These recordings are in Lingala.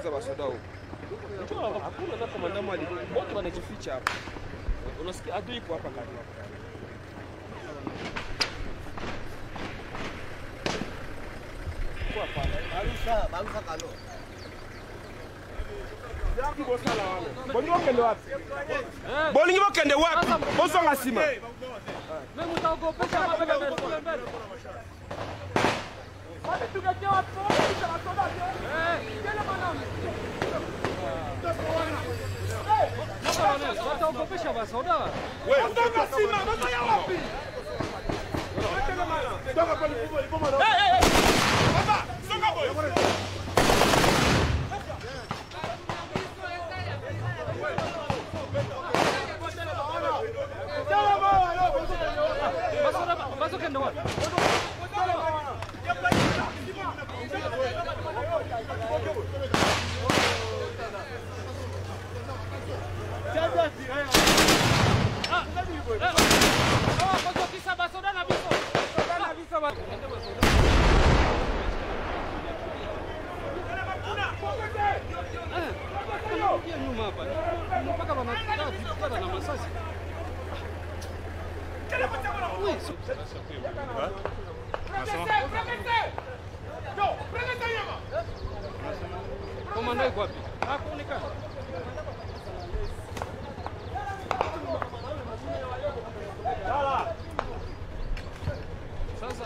za basoda huko. Hakuna na komanda mali. Wote wanajificha hapa. Unasikia adui iko hapa karibu. Kwa pale. Barusa kalo. Bolingo kende wapi? Bolingo kende wapi? Bosonga sima. Mimi mtaogopesha mabega mbele. Wapi tukaje wapi? Kisha watoda. Kile mwanangu. Wataogopesha basoda. Wewe songa sima, unatoya wapi? Songa pale kubwa. Baba, songa boy. Baso kende wapi? Komanda iko wapi? Hakuonekana. Sasa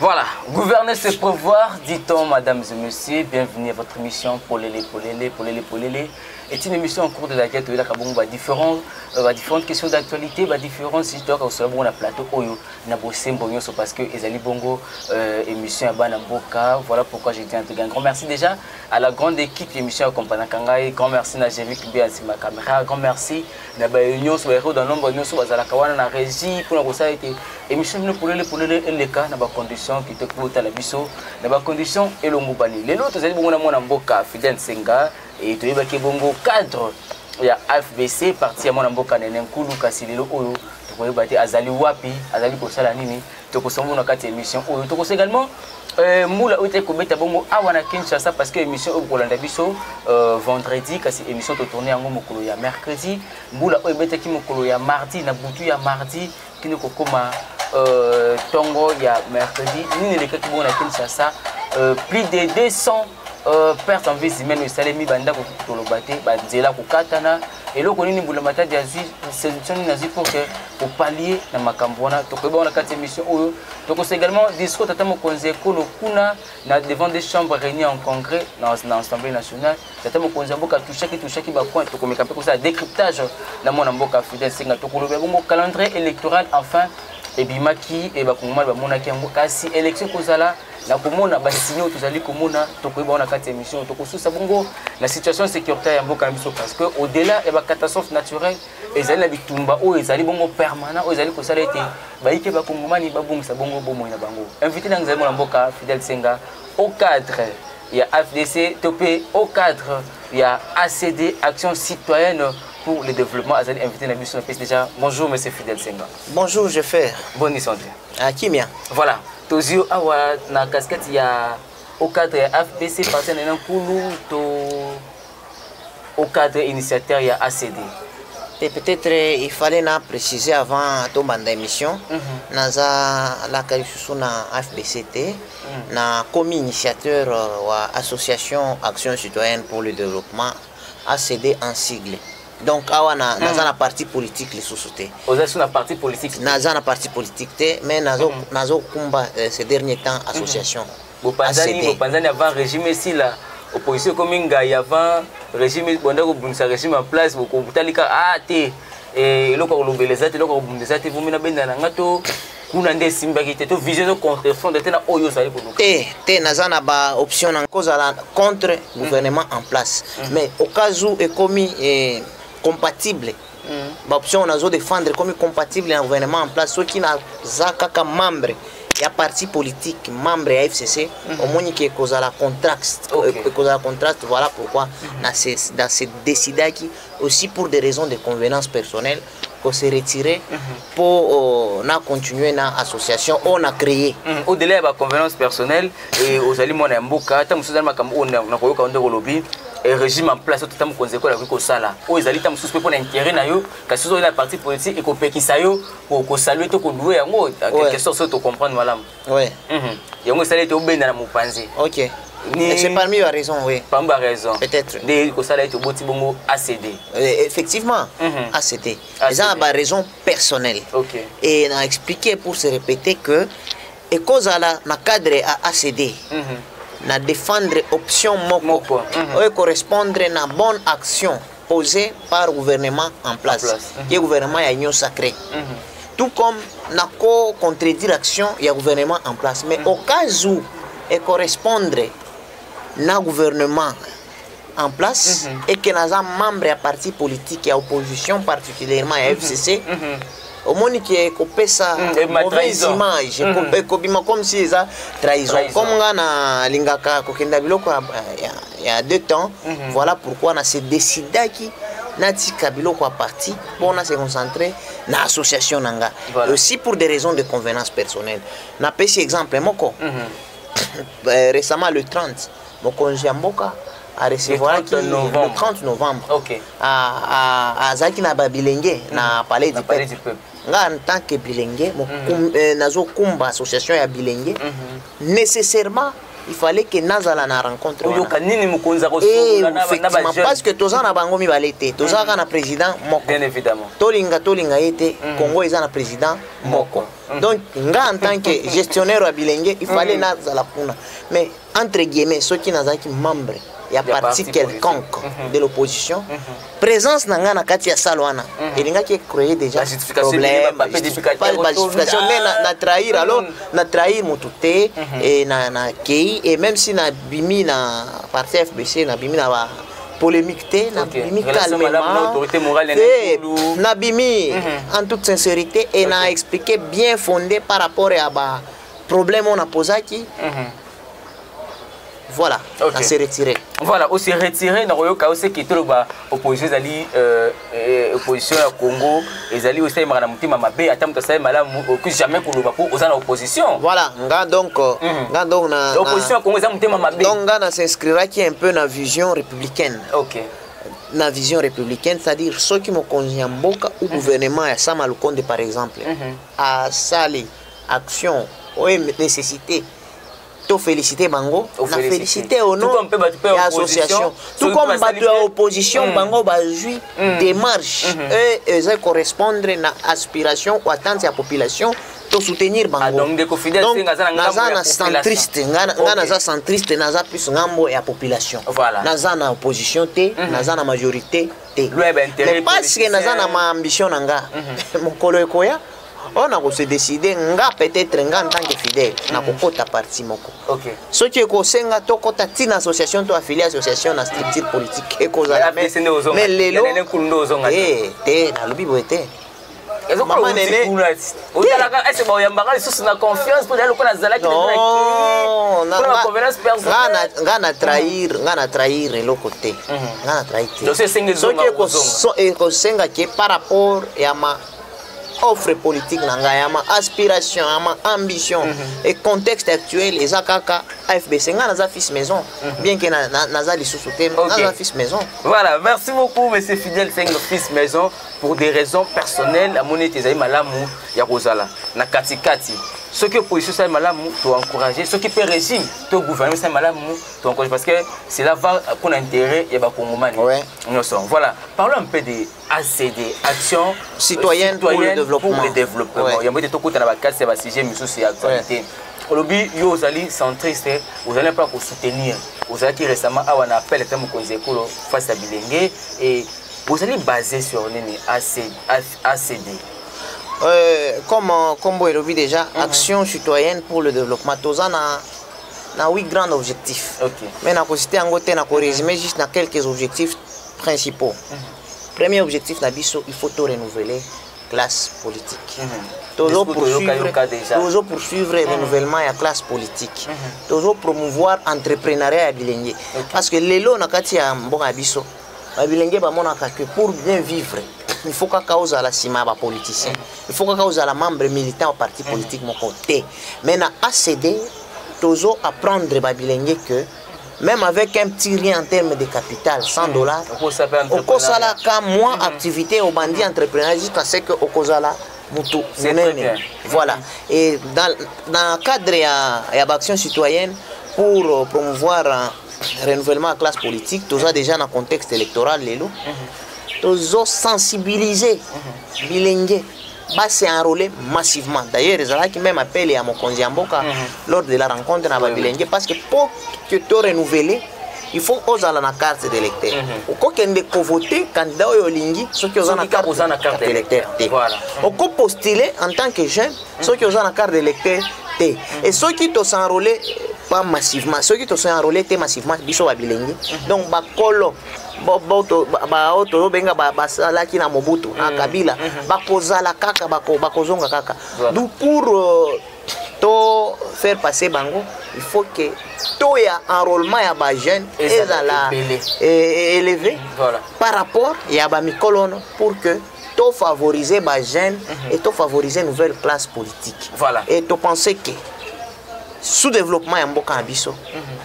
voilà, gouverner c'est prévoir, dit-on, mesdames et messieurs. Bienvenue à votre émission Polélé. Est une émission en cours de laquelle tu as différentes questions d'actualité, différentes histoires sur le plateau Oyo, parce que Ezali Bongo, émission à Banamboka. Voilà pourquoi j'ai été intégré. Un grand merci déjà à la grande équipe de l'émission Compagnie Kangai. Grand merci à Jévic Bien sur ma caméra. Grand merci à la Union sur les héros dans nombre de Union sur la Kawana, la régie pour la été émission Polélé les cas dans les conditions qui te coûtent à la biso, dans les conditions et le Moubani. Les autres, Ezali Bongo Namboka, Fidel Senga. Et tu es bongo cadre il y a FBC parti à mon amboka nenkulu kasililo oyo tu peux battre azali wapi azali ko sala nini tu ko sombo na kati émission oyo tu ko également moula oite ko beta bongo awana Kinshasa parce que émission au Kolanda biso vendredi kasi émission to tourner yango mokolo ya mercredi moula oyo beta ki mokolo ya mardi na butu ya mardi kini ko koma tongo ya mercredi nini le kaki bongo na Kinshasa plus de 200 perte en vie humaine salemi banda ko tolobate banzela ko katana et loko nini bulamata dia solution nazi pour que pour pallier na makambona to ko bona kati émission oyo to ko également discours tata mo konze ko kuna na devant des chambres réunies en congrès dans l'Assemblée nationale tata mo konze mboka touchaki ba point to ko mekape ko ça décryptage na mona mboka Fidel Senga to ko lobe bongo calendrier électoral enfin et bimaki et ba kongoma ba monaki mboka si élection kozala na komona ba signo tozali komona to ko ba na kati émission to ko susa bongo la situation sécuritaire ya mboka biso parce que au delà et ba catastrophe naturelle ezali na bitumba o ezali bongo permanent o ezali ko sala été ba ike ba kongoma ni ba bongisa bongo bomo na bango invité na ngzali na mboka Fidel Senga au cadre il y a FDC topé au cadre il y a ACD Action Citoyenne pour le développement azali invité na biso na piste déjà. Bonjour monsieur Fidel Senga. Bonjour, je fais bonne santé. Ah Kimia. Voilà. Tozio awa na casquette ya au cadre FPC partenaire na Kulu to au cadre initiateur ya ACD. Et peut-être il fallait na préciser avant ton bande d'émission naza la kalifusu na FBCT na comme initiateur wa association Action Citoyenne pour le développement ACD en sigle. Donc awana naza na parti politique les sociétés. Vous êtes sur la partie politique. Naza na parti politique mais nazo kumba ces derniers temps association. Vous pensez avant régime ici là opposition comme il avant régime bonda ko bunisa régime en place vous talika te et loko lobeleza te loko bundesa te vous mina benda na ngato kuna nde simba ki te to vision contre fond de tena oyo sali ko te naza na ba option en cause la contre gouvernement en place mais au cas où est commis compatible ba option nazo défendre comme compatible un gouvernement en place ceux qui na zakaka membre ya parti politique membre ya FCC au moins qui cause la contraste voilà pourquoi dans ces décidé qui aussi pour des raisons de convenance personnelle qu'on s'est retiré pour continuer dans l'association on a créé. Au-delà de la convenance personnelle, et aux aliments en Mboka, tant que on a un régime en place, tout le temps qu'on a sala. Aux alliés, tam suspect pour l'intérêt na yo, que ce soit la partie politique et qu'on peut qui ça yo, qu'on salue tout qu'on doit en gros, quelque chose pour comprendre madame. Oui. Et on s'allait au ben dans la moupanzi. Ok. C'est parmi les raisons, oui. Parmi les raisons. Peut-être. Des qu'on s'allait au boti bongo ACD. Effectivement, ACD. Mais ça a des raisons personnelles. Ok. Et on a expliqué pour se répéter que et cause à la cadre à ACD. Na défendre option moko correspondre na bonne action posée par le gouvernement en place. Le gouvernement a union sacrée. Tout comme na contredire action il y a gouvernement en place mais au cas où et correspondre na gouvernement en place et que nous sommes membres à parti politique et à opposition particulièrement à FCC au moins qui est coupé ça mauvaise image comme si ça trahison comme on a lingaka kokenda biloko il y a 2 temps voilà pourquoi on a décidé qui nati kabilo kwa parti pour se concentrer dans l'association nanga aussi pour des raisons de convenance personnelle na pesi exemple moko récemment le 30 mon congé Mboka à recevoir le 30 novembre à Zaki na Babilenge na palais du peuple en tant que Bilenge nazo kumba association ya Bilenge nécessairement il fallait que Nazala na rencontre parce que tozana na bango mibalete tozaka na président moko bien évidemment tolinga yete Congo eza na président moko donc nga en tant que gestionnaire à Bilenge il fallait Nazala kuna mais entre guillemets ceux qui nazaki membre il y a parti quelconque de l'opposition présence nanga na kati ya salwana elinga qui créer déjà problème pas justification mais na trahir alors na trahir mutute et na kei et même si na bimi na parti FBC na bimi na polémique na bimi calmement na bimi en toute sincérité et na expliqué bien fondé par rapport à ba problème on a posé qui voilà, on s'est retiré. Voilà, on s'est retiré. Nous avons aussi quitté l'opposition opposition à Congo. Ils allaient aussi à Mabé. Attends, ça que jamais pour l'opposition. Voilà, donc l'opposition à Congo, donc on s'inscrira qui est un peu dans la vision républicaine. Ok. La vision républicaine, c'est-à-dire ceux qui m'ont connu en Mboka ou gouvernement à Samalukonde par exemple, à Sali, action, nécessité. Féliciter Bango, na féliciter au nom de l'association. Tout comme l'opposition, Bango va jouer démarche et ça correspondre à l'aspiration ou attente de la population pour soutenir Bango. Donc, naza centriste, naza centriste, naza plus ngambo et la population. Naza na opposition té, naza na majorité té. Mais parce que naza na ma ambition nanga, mon collègue on a se décidé nga peut-être nga en tant que fidèle na kokota parti moko ce qui est kosenga to kota tina association to affilié association na structure politique et cause la mais lelo te na lobi boete maman nene est-ce que yambaka sous na confiance pour aller na zalaki nga na trahir le côté nga na trahir ce qui est kosenga qui par rapport à ma offre politique nanga ma aspiration ma ambition et contexte actuel les akaka AFBC nga naza fils maison bien que naza lisusu te naza fils maison. Voilà, merci beaucoup monsieur Fidèle Senghor fils maison pour des raisons personnelles à monnaie tes malamu ya kozala na katikati ceux qui opposition ça malamu to encourager ceux qui peut régime to gouvernement ça malamu to encourager parce que cela va pour l'intérêt ya ba kongomani. Voilà, parlons un peu de ACD, action citoyenne pour le développement. Il y a beaucoup de choses qui sont dans le sujet, mais aussi actualité. Aujourd'hui, vous allez centriste, vous allez pas soutenir. Vous allez récemment avoir un appel face à Bilenge et vous allez baser sur ACD. Comme vous l'avez déjà, action citoyenne pour le développement. Tous na 8 grands objectifs. Mais na cité en côté na résumer juste na quelques objectifs principaux. Premier objectif nabiso, il faut tout renouveler classe politique. Toujours poursuivre le renouvellement de la classe politique. Toujours promouvoir l'entrepreneuriat à Bilenge. Parce que les lots na kati ya mbonga biso, Bilenge ba monaka que pour bien vivre, il faut qu'à cause à la cima ba politicien, il faut qu'à cause à la membre militant au parti politique mon côté. Mais na ACD toujours apprendre babilenge que même avec un petit rien en termes de capital, 100 $, au Kosala ka moins activité au bandit entrepreneur jusqu'à ce que au Kosala mutu. Voilà. Et dans le cadre de l'action citoyenne pour promouvoir le renouvellement de la classe politique, tout ça déjà dans le contexte électoral, tout ça sensibiliser bilingue. Bah, c'est enrôlé massivement. D'ailleurs, les gens qui même appellent à mon Konziamboka lors de la rencontre dans Bilingue parce que pour que tu renouveler, il faut oser la carte d'électeur. Au cas où on voter candidat au Lingi, ceux qui ont la carte d'électeur. Au cas postuler en tant que jeune, ceux qui ont la carte d'électeur. Et ceux qui sont enrôlés pas massivement, ceux qui sont enrôlés massivement, ils sont à Bilingue. Donc, bakolo baoto benga basala kina Mobutu na Kabila bakozala kaka bakozonga kaka. Donc pour to faire passer bango, il faut que to ya enrôlement ya ba jeune élevé par rapport ya ba mikolono pour que to favoriser ba jeune et to favoriser nouvelle classe politique. Voilà. Et to penser que sous-développement en Mboka Abisso,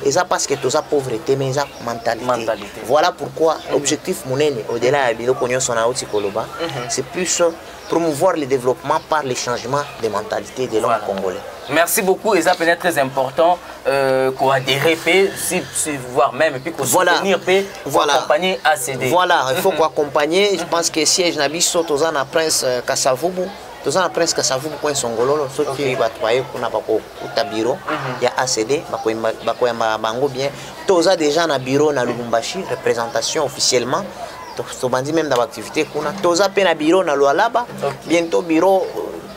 et ça parce que tout ça pauvreté, mais ça mentalité. Voilà pourquoi l'objectif monene au-delà de Koloba, c'est plus promouvoir le développement par le changement de mentalité de l'homme congolais. Merci beaucoup, et ça peut être très important qu'on adhère, voire même, et puis qu'on soutenir, pour accompagner ACD. Voilà, il faut accompagner. Je pense que siège Nabisso, tout ça, Prince Kassavubu. Tous en presque ça vous point songololo ceux qui va travailler pour na bako kuta bureau ya ACD bako ya bango bien tous déjà na bureau na Lubumbashi représentation officiellement to bandi même dans l'activité kuna tous pe na bureau na Lualaba bientôt bureau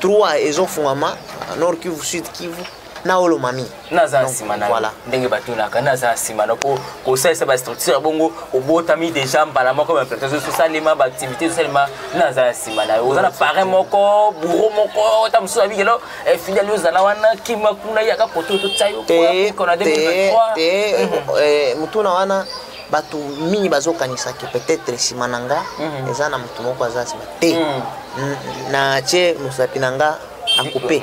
3 ezo fungama Nord Kivu Sud Kivu na Olomami naza simana voilà ndenge batuna kana za simana ko ça ba structure bongo obotami déjà mbala moko ba présentation socialement ba activité socialement naza simana ozana parrain moko bureau moko tamso abigelo fidèle ozana wana kima kuna yaka poto to tsayo ko na 2023 mutuna wana batu mingi bazokanisa ke peut-être simananga ezana mutu moko azasima te na che musapinanga à couper.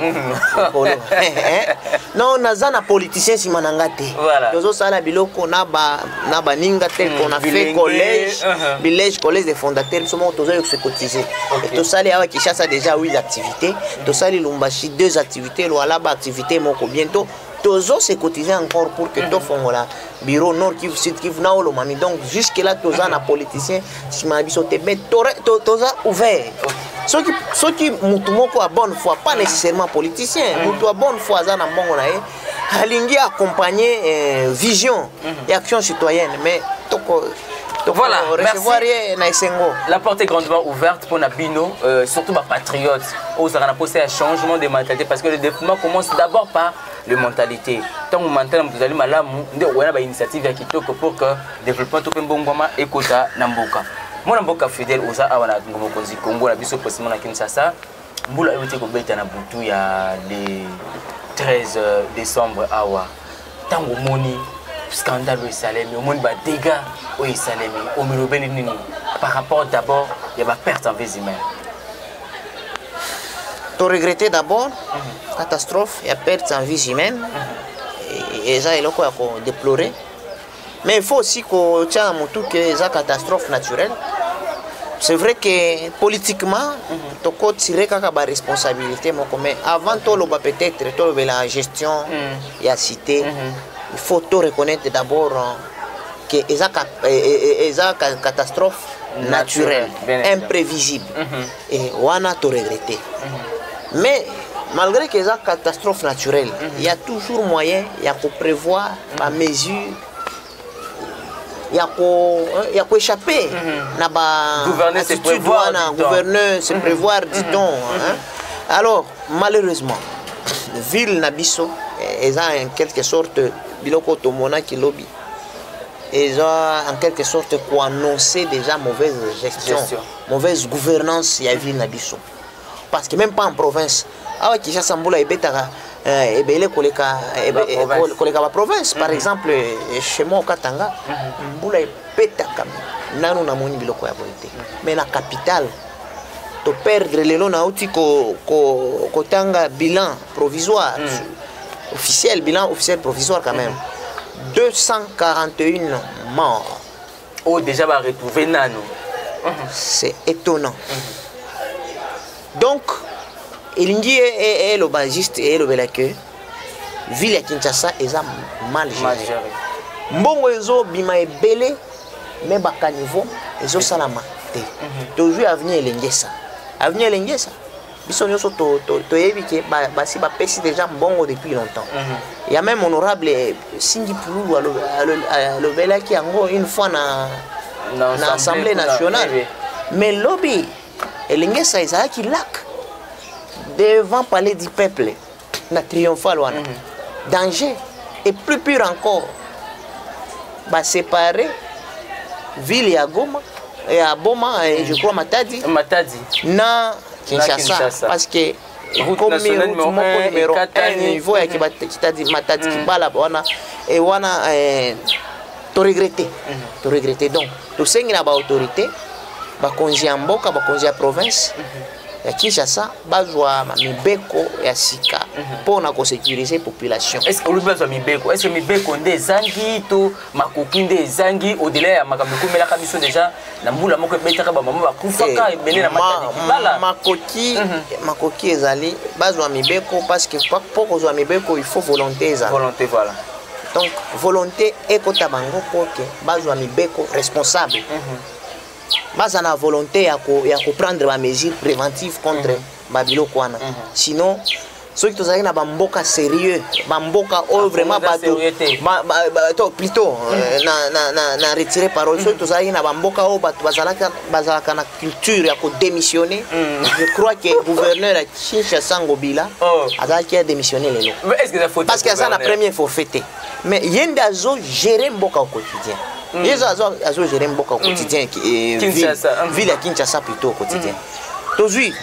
Non, naza na politicien si manangate. Tozo sala biloko na ba ninga tel qu'on a fait collège des fondateurs, nous sommes tous se cotiser. Et tout ça les awa Kinshasa déjà 8 activités, tout ça les Lumbashi 2 activités, Lualaba activité moko bientôt. Tozo se cotiser encore pour que to fongola bureau Nord Kivu Sud Kivu na Olomami. Donc jusque là toza na politicien si mabiso te mais toza ouvert. Ceux qui mutumoko à bonne foi, pas nécessairement politicien, mutu à bonne foi za na mbongo na ye, alingi accompagner vision et action citoyenne, mais toko voilà, recevoir la porte est grandement ouverte pour Nabino, surtout les patriotes. Aux a posé un changement de mentalité parce que le développement commence d'abord par la mentalité. Tant que mental, vous allez mal, on a une initiative pour que le développement tout le monde écoute Namboka. Moi, Namboka fidèle aux Awana Congo, la biso possible à Kinshasa. Boula été complété na Boutou il y a le 13 décembre awa. Tango moni scandale au Salem, au monde des dégâts au Salem, au Milobeni par rapport d'abord il y a perte en vie humaine. Tu regrettes d'abord catastrophe, il y a perte en vie humaine et ça il y a quoi à déplorer. Mais il faut aussi que tu aies une catastrophe naturelle. C'est vrai que politiquement, tu as tiré la responsabilité, mais avant tout, peut-être la gestion, il y a cité, il faut tout reconnaître d'abord que c'est une catastrophe naturelle, imprévisible. Et on a tout regretté. Mais malgré que c'est une catastrophe naturelle, il y a toujours moyen, il y a pour prévoir ma mesure. Il y a quoi échapper. Gouverner, c'est prévoir. Gouverner, c'est prévoir, dit-on. Alors, malheureusement, ville Nabisso, ils ont en quelque sorte, Biloko Tomona qui lobby, ils ont en quelque sorte annoncé déjà mauvaise gestion, mauvaise gouvernance, il y a ville Nabisso. Parce que même pas en province, ah qui chasse Samboula et Betara. Ebele koleka ba province par exemple chez moi au Katanga mbula epeta kam nanu na moni biloko ya politique mais la capitale to perdre lelo na uti ko tanga bilan provisoire officiel, bilan officiel provisoire quand même. 241 morts. Oh, déjà va retrouver Nano. C'est étonnant. Donc, il dit et le bagiste et le belake, ville à Kinshasa est mal gérée. Mbongo ezo bima ebele mais baka niveau ezo salama te. Toujours avenir Lengesa. Avenir Lengesa. Biso nyoso to yebi ke basi ba pesi déjà mbongo depuis longtemps. Il y a même honorable Singi Poulou le belake yango une fois na Assemblée nationale. Mais lobby Lengesa ezala ki lac devant palais du peuple na triomphal wana. Danger et plus pire encore. Bah séparer ville ya Goma et à Boma et je crois Matadi na Kinshasa parce que comme numéro 1 niveau ya Matadi Kibala wana et wana to regretter donc to sengi na ba autorité ba konzi mboka ba konzi province ya Kinshasa bazwa mibeko ya sika pour na sécuriser population. Est-ce que bazwa mibeko? Est-ce que mibeko ndezangi to makoki ndezangi au-delà ya makambo komela kamiso déjà na mbula moko betaka ba mama bakufaka ebele na Matadi Kibala makoki ezali bazwa mibeko parce que pour kozwa mibeko il faut volonté ezali. Volonté voilà. Donc volonté ekota bango poke bazwa mibeko responsable. Basa na volonté ya prendre ma mesure préventive contre Babilo Kwana. Sinon, ceux qui sont na bamboka sérieux, bamboka vraiment plutôt na retirer parole. Ceux qui sont na bamboka o bazalaka na culture ya ko démissionner. Je crois que le gouverneur à Kinshasa Ngobila a démissionné les lots. Mais est-ce que ça faut parce que ça la première fois fêté. Mais yenda zo gérer mboka au quotidien. Ils ont géré beaucoup au quotidien, ville à Kinshasa plutôt au quotidien. Aujourd'hui,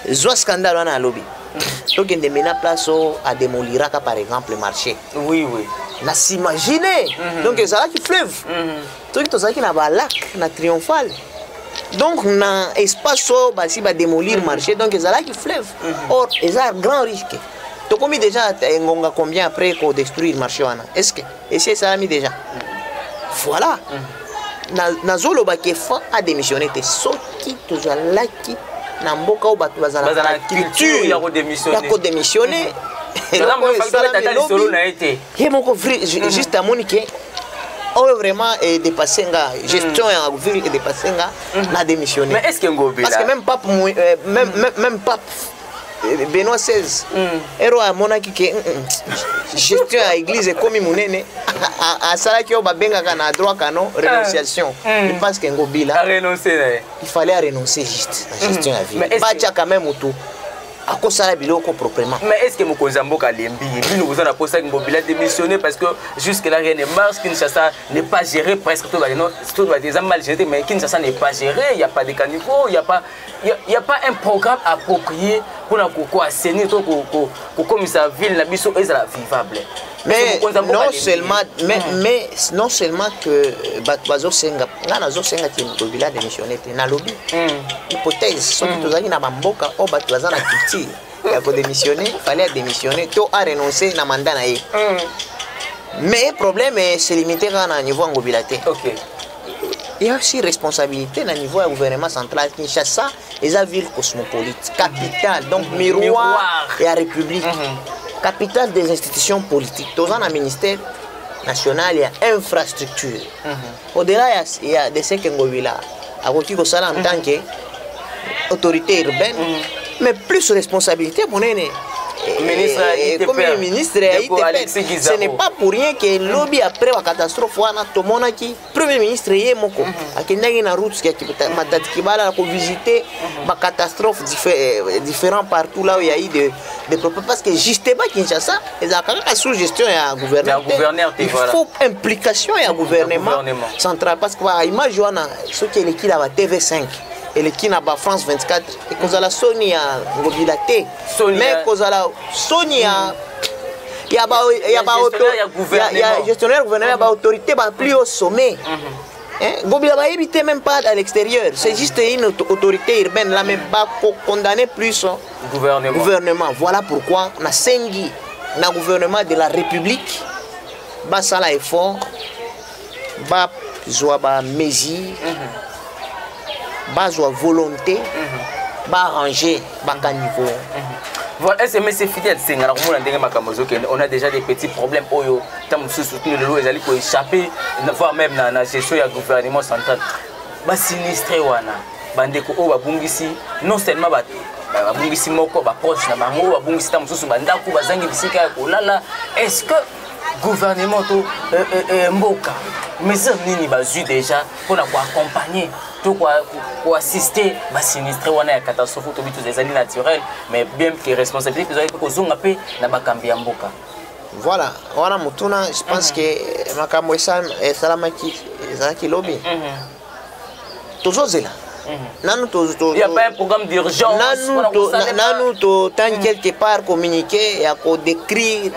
il y a un scandale dans le lobby. Donc, il y a une place à démolir par exemple le marché. Oui, oui. On s'imaginer. Donc, il y a un fleuve. Donc, il y a un lac, un triomphal. Donc, il y a un espace où on démolir le marché. Donc, il y a un fleuve. Or, il y a un grand risque. Tu as mis déjà combien après qu'on détruit le marché? Est-ce que ça a mis déjà? Voilà. Nazolo Bakefa a démissionné. Soki tozalaki na mboka o batu bazala culture ya ko démissionner. Et là moi juste à Monique vraiment dépassé nga gestion ya ville dépassé nga na démissionné. Mais est-ce que Ngobila parce que même pape Benoît XVI héros à monaki que gestion à l'église comme monene à ça qui ba benga kana droit canon renonciation il pense que Ngobila a renoncé il fallait renoncer juste à gestion à vie bacha quand même tout à cause ça biloko proprement. Mais est-ce que Mokozamboka Lembi nous vous en a posé Ngobila démissionné parce que jusque là rien ne marche, Kinshasa n'est pas géré presque tout va déjà mal géré mais Kinshasa n'est pas géré, il y a pas de caniveau, il y a pas un programme approprié pour assainir comme sa ville na biso est vivable. Mais non seulement que Batbazo Senga, Nazo Senga qui Ngobila démissionné na lobby. Hypothèse, ceux qui tozali na bamboka o Batbaza na culture. Il faut démissionner, fallait démissionner, tout a renoncé na mandat na ye. Mais le problème c'est limité à niveau Ngobila. OK. Il y a aussi responsabilité au niveau du gouvernement central. Kinshasa est une ville cosmopolite, capitale, donc miroir et la République. Capitale des institutions politiques. Dans un ministère national, il y a infrastructure. Au-delà, il y a des secteurs Ngobila. À côté de ça, en tant qu'autorité urbaine, mais plus responsabilité pour les comme le ministre ce n'est pas pour rien que le lobby après la catastrophe tout le monde qui premier ministre est moko akendaki na route qui Matadi Kibala pour visiter la catastrophe différents partout là où il y a eu des problèmes parce que justement Kinshasa ils ont sous gestion et gouverneur il faut implication et gouvernement central parce que image ce qui est l'équipe à TV5 et le qui n'a pas France 24 et cause la Sony à Ngobila T mais cause la Sony à il y a gestionnaire gouverneur il y a autorité plus au sommet Gobila va éviter même pas à l'extérieur. C'est juste une autorité urbaine là, mais pas condamner plus gouvernement. Voilà pourquoi on a sengi na gouvernement de la République. Bah ça là effort. Bah joie bah mesure. Bah joie volonté. Bah arranger bah niveau. Voilà, SMS fidèle, on a déjà des petits problèmes. Les gens pour échapper, voire même dans la gestion du gouvernement central. Bah sinistré wana, bandeko o babungisi non seulement babungisi moko ba proche na bango babungisi ta mususu bandako bazangi bisika ko lala. Est-ce que gouvernement to mboka mesure nini bazui déjà pour accompagner pour assister à sinistré wana ya catastrophe to bitu des années naturelles mais bien que responsabilité que ko zonga pe na bakambi ya mboka. Voilà, voilà mutuna, je pense que makambo esa salamaki ezaki lobby. Toujours là. Il n'y a pas un programme d'urgence. Nous tant quelque part communiquer et à décrire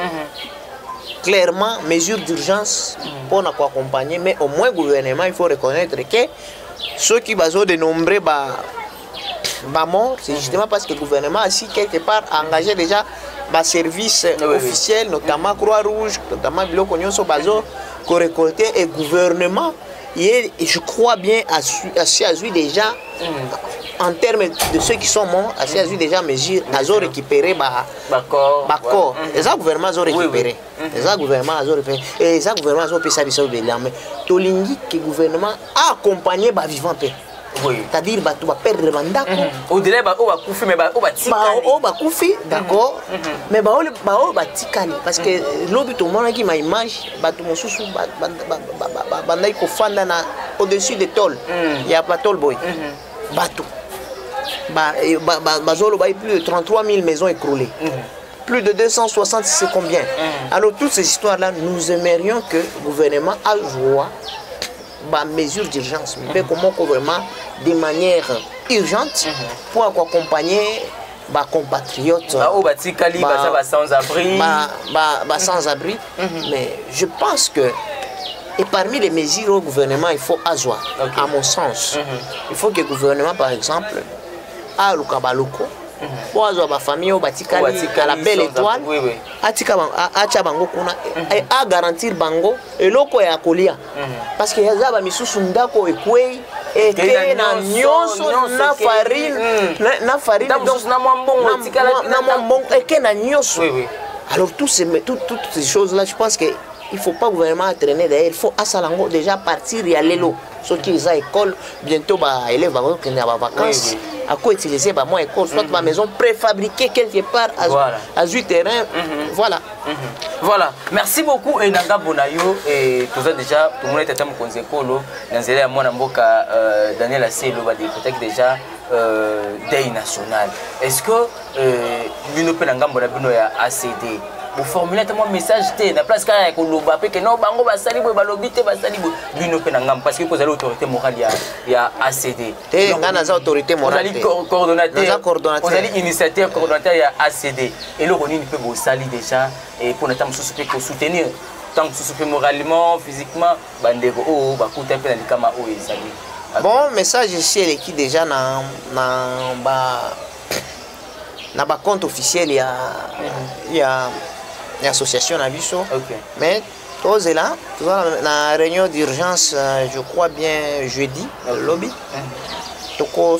clairement mesures d'urgence pour nous accompagner, mais au moins le gouvernement il faut reconnaître que ceux qui ont dénombré morts, c'est justement parce que le gouvernement a si quelque part engagé déjà des services officiels, notamment Croix-Rouge, notamment Biloko Nyonso Bazo, qu'on récoltait et le gouvernement, je crois bien, a su déjà, en termes de ceux qui sont morts, a su déjà mesure, a récupéré corps. Les gouvernements ont récupéré. Les gouvernements ont récupéré. Et les gouvernements ont fait ça, mais Tolingi, que le gouvernement a accompagné les vivants. C'est-à-dire que tu vas perdre le mandat. Au-delà, tu vas couper, mais tu vas couper, d'accord. Mais tu vas tikali. Parce que l'autre, tout le monde qui m'a image, tu vas au-dessus des tôles. Il n'y a pas de tôle boy. Plus de 33 000 maisons écroulées. Plus de 260, c'est combien? Alors, toutes ces histoires-là, nous aimerions que le gouvernement a joué mesures d'urgence, mais comment vraiment de manière urgente pour accompagner les compatriotes sans-abri. Mais je pense que, et parmi les mesures au gouvernement, il faut avoir, à mon sens, il faut que le gouvernement, par exemple, a le Kabaloko, pour avoir ma famille au Batikali à la Belle Étoile, à garantir bango et loko ya kolia parce que yaza ba misusu ndako ekwei et na nyonso na farine na mwambongo et que na nyonso. Alors toutes ces choses là, je pense que il faut pas gouvernement traîner derrière, il faut à Salango déjà partir et aller là. Ceux qui ont école, bientôt élèves qui ont vacances, à quoi utiliser mon école, soit ma maison préfabriquée quelque part à 8 terrain. Voilà. Voilà. Merci beaucoup et Nanga Bonayo et tout ça déjà tout le monde était à mon conseil colo dans les mois d'amboka Daniel Asselo va député déjà Day national. Est-ce que l'Union Nanga Bonayo a ACD vous formulez un message na place car ko loba pe que non bango basali bo balobi te basali bo bino pe ngam parce que vous avez l'autorité morale ya ACD te ngana za autorité morale coordonnateur vous allez initiateur coordonnateur ya ACD et le roni peut vous sali déjà et pour n'attendre pour soutenir tant que moralement physiquement bandeko o bakuta pe na likama o ezali. Bon message ici elle qui déjà na compte officiel il y a l'association à Bisso. Mais tous là, la réunion d'urgence, je crois bien jeudi, le lobby. Il faut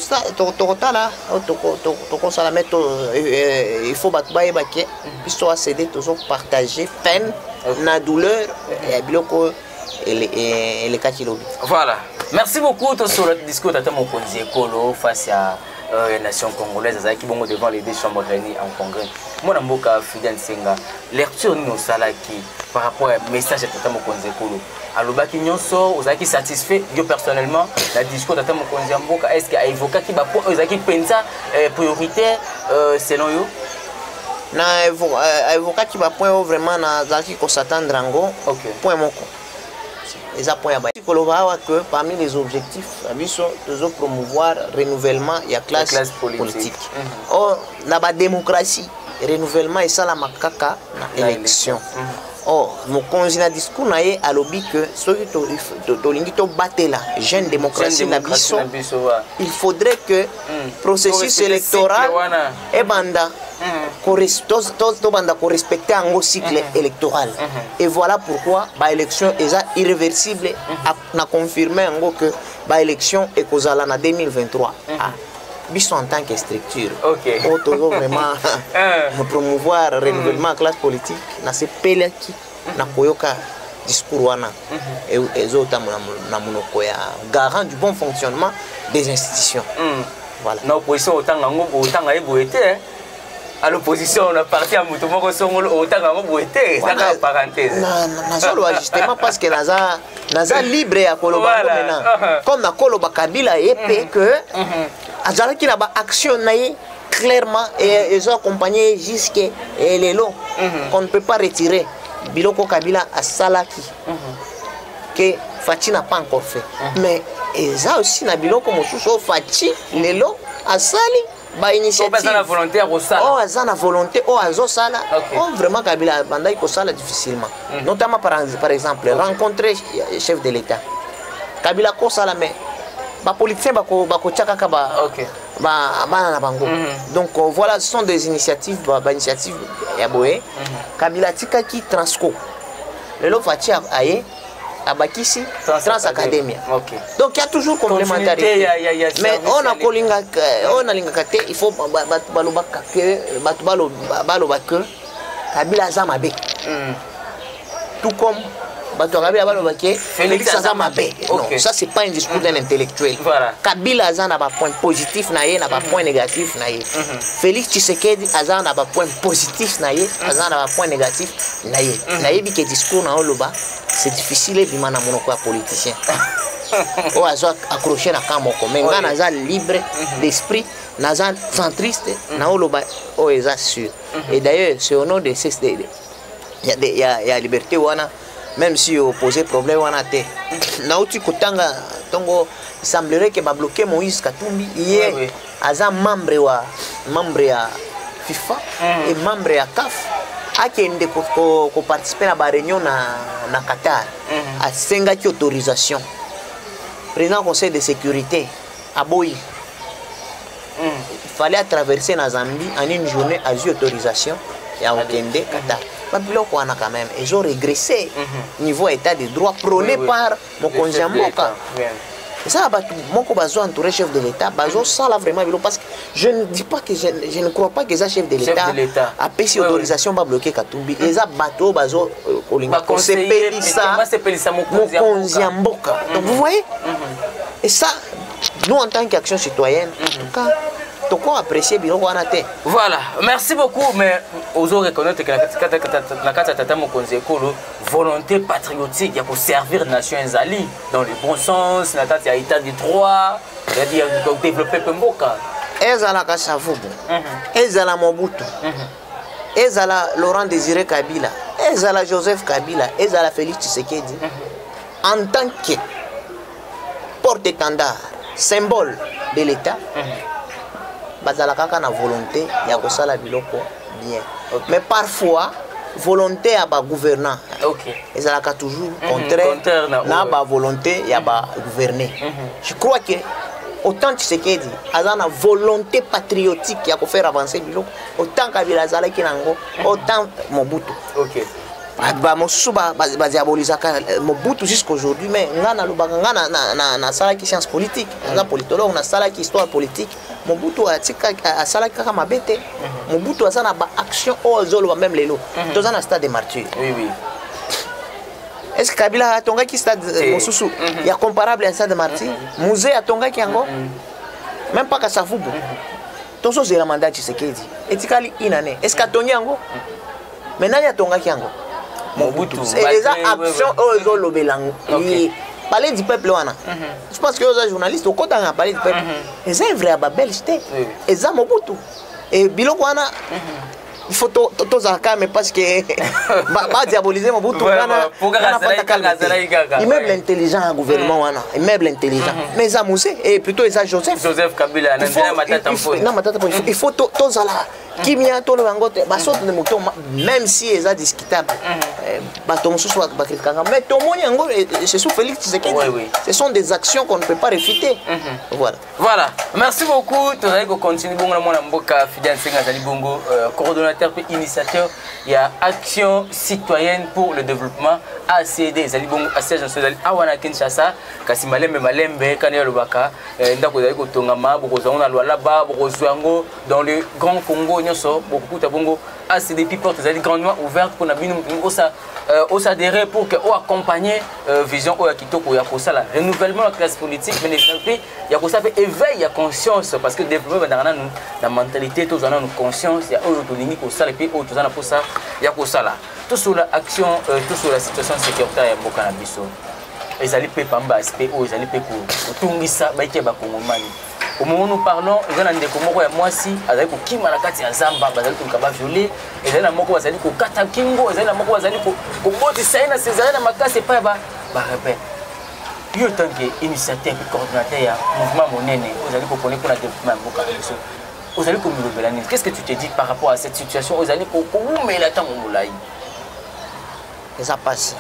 céder, toujours partager peine, la douleur et les cas qui lobby. Voilà. Merci beaucoup sur le discours de mon Kolo face à la nation congolaise qui vont devant les deux chambres réunies en congrès. Moi, je suis Fidèle Senga. Lecture nous qui par rapport au message de Tata Mokonze Kolo. Alors, vous êtes satisfait, yo personnellement, le discours de Tata Mokonze Mboka, est-ce qu'il y a évoqué qui pense prioritaire selon vous? Na évoqué qui va point vraiment dans qui qu'on s'attend drango. Point moko. Les point koloba que parmi les objectifs de promouvoir renouvellement il y a classe politique. Or na ba démocratie renouvellement et ça la makaka na élection. Or mokonzi na discours na ye alobi que soki to lingi to batela jeune démocratie na biso il faudrait que processus électoral e banda to respecter un cycle électoral. Et voilà pourquoi ba élection est irréversible na confirmer que ba élection est kozala na 2023. Biso en tant que structure, toujours vraiment promouvoir le renouvellement de la classe politique, na se pele qui na koyoka discours wana et autres na monoko ya garant du bon fonctionnement des institutions. Voilà. Na opposition autant nga boete à l'opposition on a parti à mutu moko songolo autant nga boete ça ka parenthèse. Na solo justement parce que naza libre ya koloba maintenant. Comme na koloba Kabila épée que azala qui na ba action naïe clairement et ils ont accompagné jusqu'à l'élo qu'on ne peut pas retirer biloko Kabila à Salaki que Fati n'a pas encore fait mais ils ont aussi na biloko mosusu Fati l'élo à Sali ba initiative bazana volontaire au sala oh azana volonté oh azo sala oh vraiment Kabila bandai ko sala difficilement notamment par exemple rencontrer chef de l'État Kabila ko sala mais ba politicien bako tchaka ba bana na bango. Donc voilà, ce sont des initiatives initiatives ya boye Kabila tika ki Transco le lo fati aye abakisi Trans Academia. Donc il y a toujours complémentarité mais on a kolinga on a linga kate il faut balobaka que balobaka Kabila zamabe tout comme Félix Azamabé. Non, ça c'est pas un discours d'un intellectuel. Kabila Azan a un point positif naïe, n'a pas point négatif naïe. Félix Tshisekedi Azan a un point positif naïe, Azan a un point négatif naïe. Naïe bi que discours na oloba, c'est difficile et bimana monoko politicien. O azo accroché na kamoko, mais ngana Azan libre d'esprit, Nazan centriste, na oloba o eza sûr. Et d'ailleurs, c'est au nom de ces il y a liberté wana. Même si opposé problème on a été nauti kotanga tongo il semblerait que va bloquer Moïse Katumbi hier aza membre ya FIFA et membre ya CAF akende ko participer à la réunion na Qatar a sengaki autorisation président conseil de sécurité à Boyi il fallait traverser la Zambie en une journée à autorisation et à Okende Qatar. Quand même, ils ont régressé niveau état de droit prôné par mon conjoint Moka. Et ça, mon cobazo entouré chef de l'État, ça là vraiment parce que je ne dis pas que je ne crois pas que ça chef de l'État a payé autorisation pour bloquer Katumbi. Et ça bateau bazo conseiller ça mon conjoint Moka. Donc vous voyez, et ça, nous en tant qu'action citoyenne, en tout cas. Voilà, merci beaucoup, mais aux autres reconnaître que la volonté patriotique, il y a pour servir la nation Zali dans le bon sens, il y a état de droit, il y a développer Pemboka. Ezala Kasavubu, Ezala Mobutu, Ezala Laurent Désiré Kabila, Ezala Joseph Kabila, Ezala Félix Tshisekedi, en tant que porte-étendard, symbole de l'État. Bazalaka na volonté ya kosala biloko bien mais parfois volonté ya ba gouvernant ezalaka toujours contraire na ba volonté ya ba gouverner. Je crois que autant Tshisekedi azana volonté patriotique ya ko faire avancer biloko autant Kabila azalaki nango autant Mobutu. Mobutu jusqu'aujourd'hui mais ngana lobaka ngana na salaki science politique nga politologue na salaki histoire politique Mobutu a salaki kaka mabete Mobutu azana ba action ozolo même lelo tozana stade de martyr. Oui. Est-ce que Kabila a tongaki stade mosusu ya comparable à stade de martyr musée a tongaki yango même pas Kasavubu tozo zela mandat Tshisekedi etikali inane est-ce que tongi yango mais nani a tongaki yango Mobutu. C'est des actions aux lobelang. Parler du peuple wana. Je pense que les journalistes au côté de parler du peuple. Et c'est vrai à Babel c'était. Et ça Mobutu. Et biloko wana il faut tous en calme parce que va diaboliser mon bout immeuble intelligent à gouvernement wana immeuble intelligent mais ça Moussé et plutôt ça Joseph Kabila il faut tous là qui vient tout le bango ba sorte de moto même si c'est discutable ba to mususu ba critiquer mais tout le monde c'est sous Félix Tshisekedi ce sont des actions qu'on ne peut pas réfuter voilà merci beaucoup tu allez continuer bongo na mwana mboka Fidèle Nsenga Zali Bongo coordonnateur et initiateur il y a Action citoyenne pour le développement ACD Zali Bongo ACD Zali awana Kinshasa kasi malembe kana lobaka ndako zali kotongama bokozanga na lwala bokozwango dans le Grand Congo nyoso bokuta bongo ACDP porte zali grandement ouverte pour na bino s'adhérer pour que accompagner vision o ya kitoko ya kosala renouvellement de la classe politique mais il y a ko ça fait éveil ya conscience parce que développement dans la mentalité tous en conscience ya o tolingi ko sala puis o tozana pour ça ya kosala tout sur l'action tout sur la situation sécuritaire ya mboka na biso ezali pe pamba aspect o ezali pe ko tungisa baike ba kongomani au moment où nous parlons ils ont ndeko moko ya mwasi azali ko kima na kati ya zamba bazali ko kaba violer ezali na moko bazali ko kata kingo ezali na moko bazali ko boti saina césar na makase pa ba repère yo tant que initiateur et coordinateur ya mouvement monene ezali ko connaître pour la développement mboka biso ozali ko milobela nini qu'est-ce que tu te dis par rapport à cette situation ozali ko umela tango molai ça passe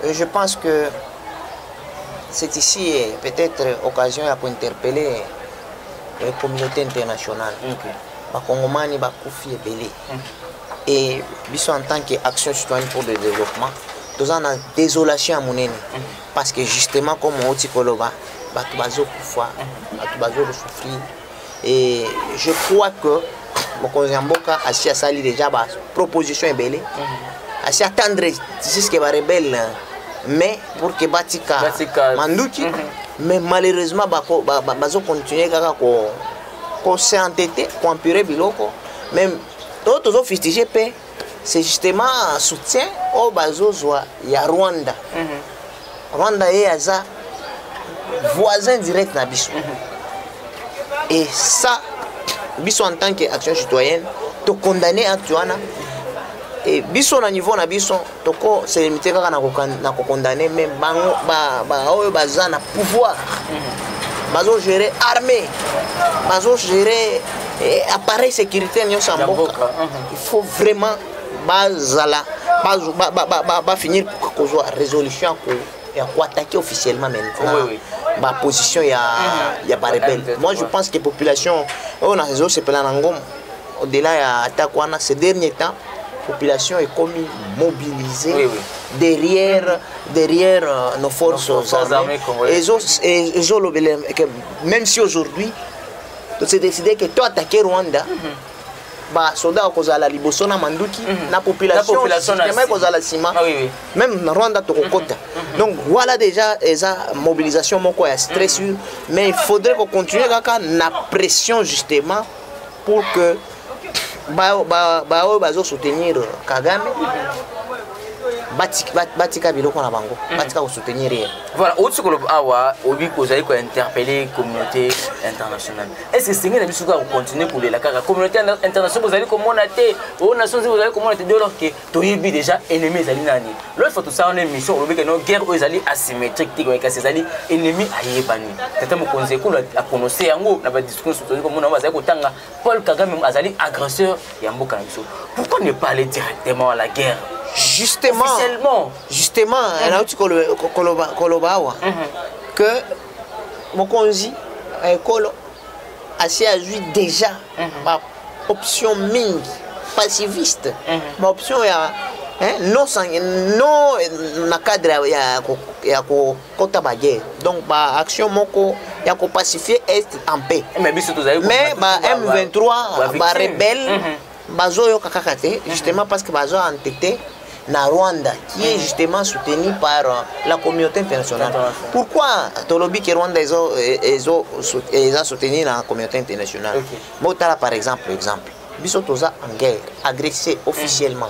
je pense que c'est ici peut-être occasion pour interpeller la communauté internationale. Les Congomani bakufi ebele. Et biso en tant qu'action citoyenne pour le développement, nous avons une désolation à monene parce que justement comme on dit koloba, batu bazo kufa, batu bazo souffrir et je crois que mokonzi mboka asi asali déjà ba proposition ebele. Asi attendre ce que va rebelle mais pour que batika manduki mais malheureusement bazo continuer kaka ko s'entêter ko empirer biloko même d'autres ont fustigé pe c'est justement un soutien au bazo zwa ya Rwanda Rwanda est aza voisin direct na biso et ça biso en tant qu'action citoyenne to condamner actuellement et biso na niveau na biso toko se limiter kaka na ko condamner même oyo baza na pouvoir bazo gérer armée bazo gérer appareil sécuritaire nyo samboka il faut vraiment bazala ba finir kozwa résolution ya ko attaquer officiellement maintenant ma position ya ba rebelle moi je pense que population on a raison c'est pela ngom au-delà ya attaque wana ces derniers temps population est comme mobilisée derrière nos forces armées. Et même si aujourd'hui, tu as décidé que tu attaquer Rwanda, soldats qui sont liboso na manduki, la population même Rwanda tu kokota. Donc voilà déjà esa mobilisation moko ya stress mais il faudrait qu'on continue la pression justement pour que bazo soutenir Kagame batika biloko na bango batika ko soutenir rien voilà autre que awa obi ko zali ko interpeller communauté internationale est-ce que c'est ngena biso ko continuer pour la communauté internationale vous allez comment té aux nations vous allez comment té alors que toyebi déjà ennemi zali nani l'autre fois tout ça on est mission obi que no guerre aux zali asymétrique tiko ka ces zali ennemi ayebani tata mo conseil ko a prononcer yango na ba discours sur comme on va zali ko tanga Paul Kagame azali agresseur ya mboka na biso pourquoi ne pas aller directement à la guerre justement que Mokonzi Kolo a déjà ma option mingi pacifiste ma option non na cadre ya ko kota baguerre donc ba action moko ya ko pacifier est en paix mais ba M23 ba rebelle bazo kakakate justement parce que bazo entêté na Rwanda qui est justement soutenu par la communauté internationale. Pourquoi Tolobi que Rwanda a soutenu la communauté internationale? Botala par exemple, Bisotoza en guerre, agressé officiellement.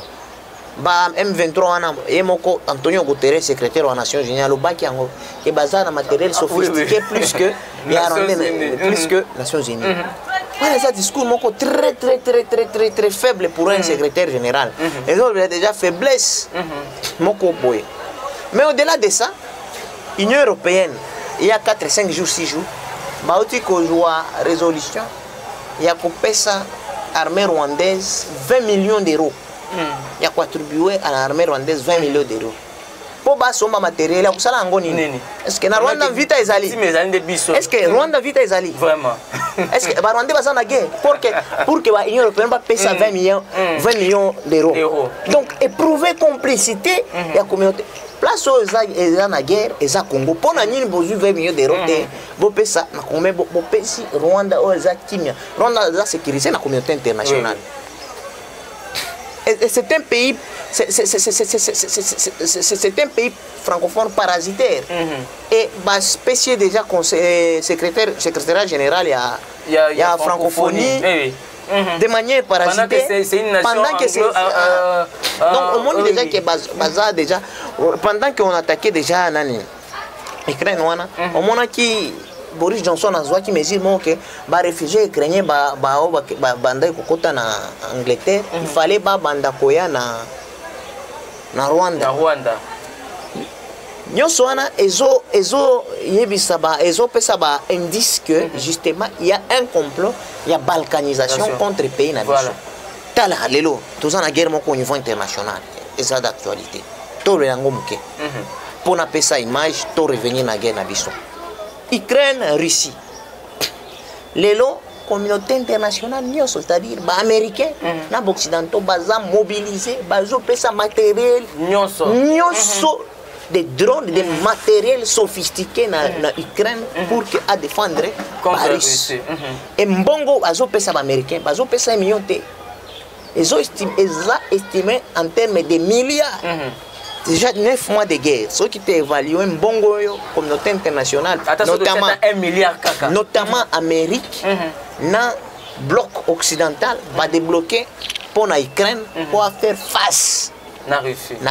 Ba M23 Emoko Antonio Guterres, secrétaire aux Nations Unies, le baki ango que bazar matériel sophistiqué plus que les Nations Unies. Voilà, c'est un discours très faible pour un secrétaire général. Et donc, il y a déjà faiblesse. Mais au-delà de ça, l'Union européenne, il y a 4, 5 jours, 6 jours, il y a une résolution, il y a l'armée rwandaise 20 millions d'euros. Il y a contribué à l'armée rwandaise 20 millions d'euros. Pour basomba matériel, est-ce que Rwanda vita ezali? Est-ce que Rwanda vita ezali? Vraiment. Est-ce que Rwanda va s'en guerre pour que l'Union européenne va payer 20 millions d'euros? Donc, éprouver complicité de la communauté. Place où ils sont en guerre, ils sont Congo. Pour nous, besoin 20 millions d'euros. Rwanda, Rwanda a sécurisé la communauté internationale. Et c'est un pays, c'est un pays francophone parasitaire. Et bah, spécial déjà secrétaire général, il y a francophonie. De manière parasitaire. Pendant que c'est donc au monde déjà qui est déjà pendant qu'on attaquait déjà Nani Ukraine au monde qui Boris Johnson a qui me dit que les réfugiés ukrainiens banda kokota na Angleterre, il fallait banda koya na Rwanda. Nyonso wana ezo yebisa ba ezo pesa ba indice que justement il y a un complot, il y a balkanisation contre le pays na biso. Tala lelo tous en guerre moko au niveau international et ça d'actualité. To le yango muke. Pour na pesa image to revenir na guerre na biso. Ukraine, Russie. Lelo communauté internationale nyonso, c'est-à-dire ba américains na occidentaux baza mobilisés, bazo pesa matériel nyonso des drones, des matériels sophistiqués dans l'Ukraine pour à défendre la Russie. Et Mbongo, ils ont payé les Américains, ils ont payé 1 million. Ils ont estimé en termes de milliards. Déjà 9 mois de guerre. Ceux qui ont évalué Mbongo, la communauté internationale, notamment 1 milliard kaka. Notamment l'Amérique, dans le bloc occidental, va débloquer pour l'Ukraine pour faire face. Na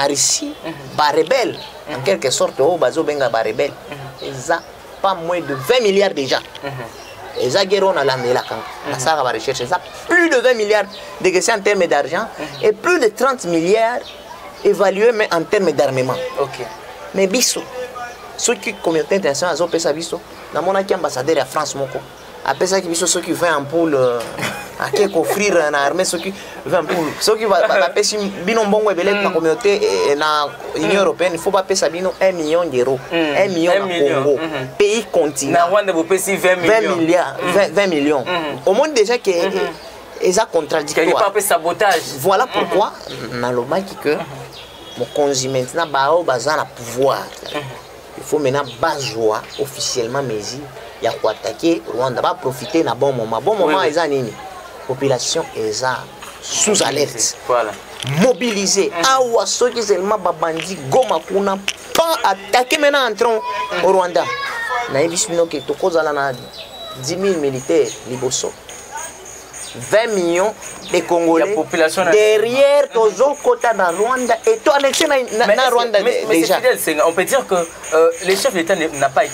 Russie, ba rebelle, en quelque sorte, au bazo benga ba rebelle, ils ont pas moins de 20 milliards déjà. Ils ont guéri la ça va rechercher ça, plus de 20 milliards de en termes d'argent et plus de 30 milliards évalués mais en termes d'armement. Mais biso, ceux qui communauté internationale ont fait ça biso, dans mon ambassadeur à France moko, après ça qui biso ceux qui veulent en poule. À qui offrir une armée, ceux qui vont payer bino mbongo et la communauté na l'Union européenne, il faut pas payer ça bino 1 million d'euros, 1 million de Congo, pays continent. Na Rwanda vous payez 20 millions. Au monde déjà que ils ont contradictoire. Voilà pourquoi dans le mal que mon consument maintenant bazan a pouvoir. Il faut maintenant bazoa officiellement mesure. Il y a quoi attaquer Rwanda va profiter d'un bon moment. Bon moment ils ont nini. Population est sous alerte, mobilisée. Awa ceux qui seulement babandi goma kuna pas attaquer maintenant entrons au Rwanda. Na ebisino ke to kozala na 10 000 militaires liboso. 20 millions de Congolais derrière Tozo Kota dans Rwanda et toi annexé na Rwanda déjà. On peut dire que le chef d'État n'a pas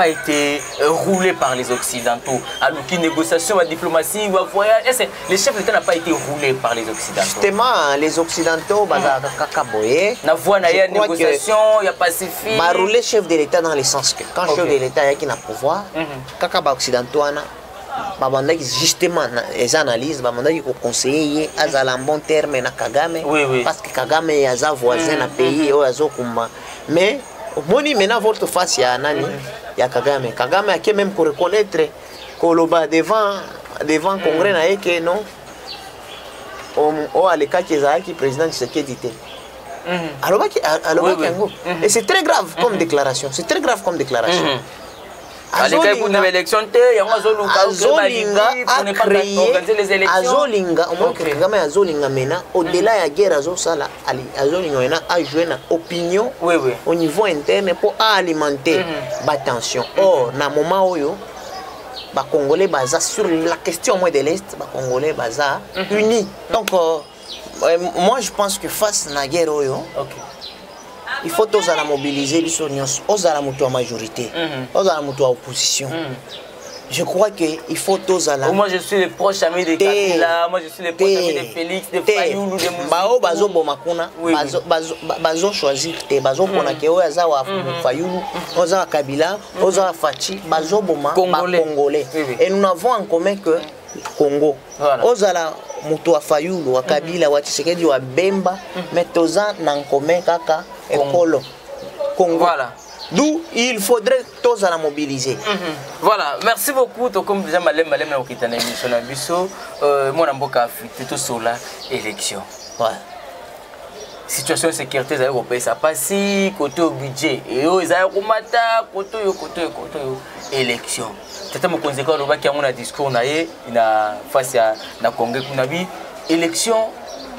été roulé par les Occidentaux. Alors qu'une négociation, une diplomatie, un voyage, le chef d'État n'a pas été roulé par les Occidentaux. Justement, les Occidentaux, il y a négociation, il y a pacifique. Il a roulé chef de l'État dans le sens que quand le chef de l'État est a pouvoir, les Occidentaux justement les analyses qui conseiller à bon terme na Kagame parce que Kagame est un voisin d'un pays mais moni maintenant votre face ya nani ya Kagame a qui même pour reconnaître Koloba devant congrès na que non au aleka qui président Tshisekedi était alors et c'est très grave comme déclaration, c'est très grave comme déclaration. Azolinga maintenant au-delà de la guerre Azolinga a joué une opinion au niveau interne pour alimenter la tension. Or, dans le moment où les Congolais sur la question de l'Est, les Congolais unis. Donc, moi je pense que face à la guerre, il faut tous la mobiliser, aux la majorité, aux la opposition. je crois qu'il faut tous aller. Moi je suis le proche ami de Kabila, moi je suis le proche ami de Félix, de Fayoulou, de Moussa. Bao bazo bomakuna, bazo choisir te, bazo kona ke o aza wa Fayoulou, oza Kabila, oza Fachi, bazo boma Congolais. Et nous n'avons en commun que Congo. Ozala mutu wa Fayoulou, wa Kabila, wa Tshisekedi, wa Bemba, mais toza en commun kaka ekolo. Congo. Voilà. D'où il faudrait tous la mobiliser. Voilà, merci beaucoup. Comme déjà malem na okita na émission na biso, moi mboka Afrique tout sur la élection. Ouais. Situation de sécurité européenne ça passe côté au budget et eux ils ont komata côté élection. Tata mo konzeka loba ki amona discours na ye na face à na Congrès kuna bi élection.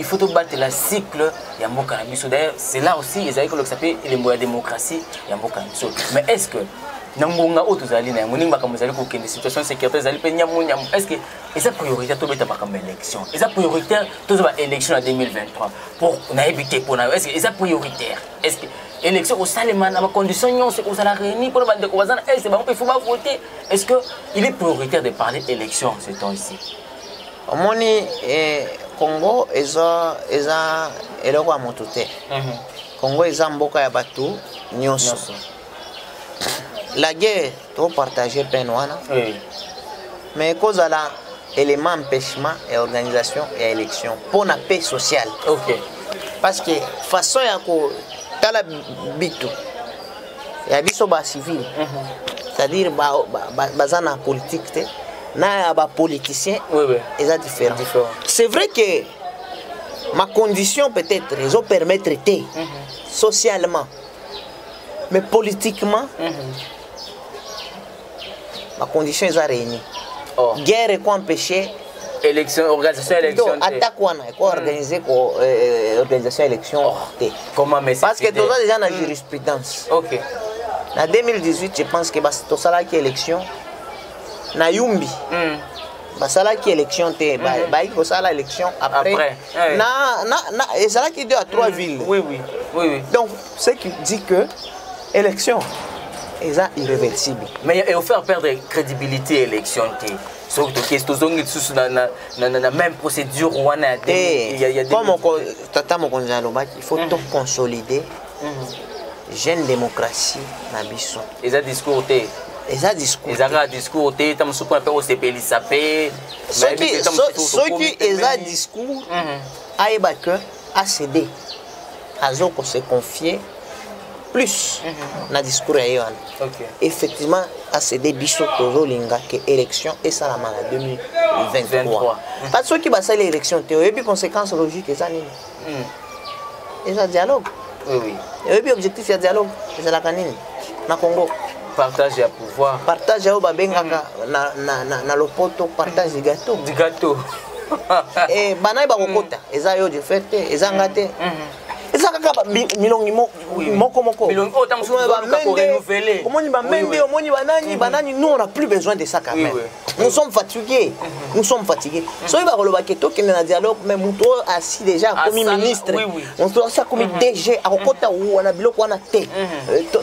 Il faut battre le cycle Yamboka Miso. D'ailleurs, c'est là aussi ils avaient que s'appelle les moyens de démocratie Yamboka Miso. Mais est-ce que Nangonga Otozali na Ngoninga comme vous allez des situations sécuritaires allez peigner est-ce que c'est prioritaire tout mettre par comme élection. Et ça prioritaire tout va élection en 2023 pour on a évité pour est-ce que c'est prioritaire. Est-ce que élection au Salman à condition c'est qu'on s'est réuni pour le voisin est-ce que il faut pas voter. Est-ce que il est prioritaire de parler élection ce temps ici. Moni Congo eza eloko ya moto te. Congo eza mboka ya bato nyonso. La guerre to partager peine wana. Mais cause à la élément empêchement et organisation et élection pour la paix sociale. OK. Parce que façon ya ko tala bitu ya biso ba civil. C'est-à-dire bazana politique te. Na ba politicien ils sont différents. C'est vrai que ma condition peut-être ils ont permettre de socialement mais politiquement ma condition est réunie. Guerre et quoi empêcher élection organisation élection attaque quoi organiser organisation élection comment mais parce que tout ça déjà dans jurisprudence. OK. En 2018 je pense que tout ça là qui élection na Yumbi basala qui élection te baï ko sala élection après et ça là qui 2 à 3 villes oui donc ce qui dit que élection est irréversible mais il faut faire perdre crédibilité élection te surtout que c'est dans même procédure wana il y a comme tata mo konzalo ba il faut tout consolider jeune démocratie na biso et ça discours te Ils discours. Ils discours. Ils ont discours. Ceux qui ont discours, a cédé. Ils ont se confier plus dans le discours. Effectivement, a cédé biso tozolinga que élection et ça la en 2023. Parce que qui va faire l'élection, il y a des conséquences logiques et ça nini. Et ça dialogue. Oui. Il y a des objectifs de dialogue. C'est la canine. Na Congo. Partage à pouvoir. Partage au babengaka na lopoto partage du gâteau. Du gâteau. Et banaï bakokota. Eza yo de fête, eza ngate. Eza kaka milongi moko. Milongi autant que renouveler. Omoni ba mende, omoni banani, nous on n'a plus besoin de ça quand même. Nous sommes fatigués. Soy ba koloba keto kende na dialogue mais muto assis déjà comme ministre. On doit ça comme DG akokota wana biloko wana te.